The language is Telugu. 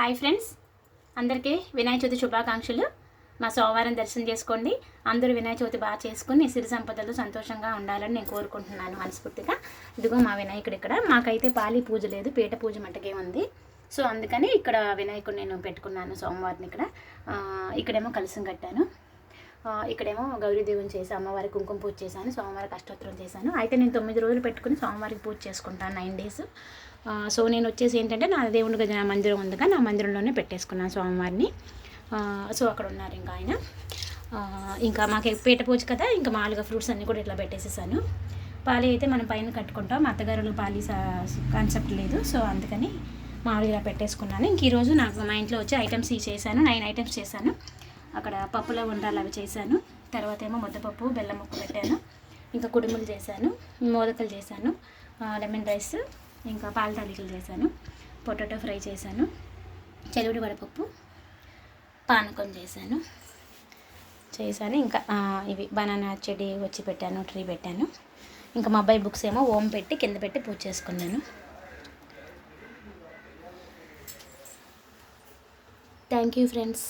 హాయ్ ఫ్రెండ్స్, అందరికీ వినాయక చవితి శుభాకాంక్షలు. మా సోమవారం దర్శనం చేసుకోండి. అందరూ వినాయక చవితి బాగా చేసుకుని సిరి సంపదలు సంతోషంగా ఉండాలని నేను కోరుకుంటున్నాను మనస్ఫూర్తిగా. ఇదిగో మా వినాయకుడు ఇక్కడ. మాకైతే పాలి పూజ లేదు, పీట పూజ మట్టుకే ఉంది. సో అందుకని ఇక్కడ వినాయకుడు నేను పెట్టుకున్నాను సోమవారిని. ఇక్కడేమో కలసం కట్టాను. ఇక్కడేమో గౌరీదేవిని చేసి అమ్మవారికి కుంకుమ పూజ చేశాను, సోమవారికి అష్టోత్తరం చేశాను. అయితే నేను 9 రోజులు పెట్టుకుని సోమవారికి పూజ చేసుకుంటాను, 9 డేస్. సో నేను వచ్చేసి ఏంటంటే నా దేవుడి గది నా మందిరం ఉందిగా, నా మందిరంలోనే పెట్టేసుకున్నాను సోమవారిని. సో అక్కడ ఉన్నారు ఇంకా ఆయన. ఇంకా మాకు పీట పూజ కదా, ఇంకా మామూలుగా ఫ్రూట్స్ అన్నీ కూడా ఇట్లా పెట్టేసేసాను. పాలి అయితే మనం పైన కట్టుకుంటాం, మా అత్తగారులు పాలి కాన్సెప్ట్ లేదు. సో అందుకని మామూలుగా పెట్టేసుకున్నాను. ఇంక ఈరోజు నాకు మా ఇంట్లో వచ్చి ఐటమ్స్ చేశాను, 9 ఐటమ్స్ చేశాను. అక్కడ పప్పులో ఉండాలి అవి చేశాను. తర్వాత ఏమో ముద్దపప్పు బెల్లం ముక్క పెట్టాను. ఇంకా కుడుములు చేశాను, మోదకలు చేశాను, లెమన్ రైస్, ఇంకా పాల తాలికలు చేశాను, పొటాటో ఫ్రై చేశాను, చెలువుడి వడపప్పు, పానకం చేశాను. ఇంకా ఇవి బనానా చెడి వచ్చి పెట్టాను, ట్రీ పెట్టాను. ఇంకా మా అబ్బాయి బుక్స్ ఏమో ఓం పెట్టి కింద పెట్టి పూజ చేసుకున్నాను. Thank you friends.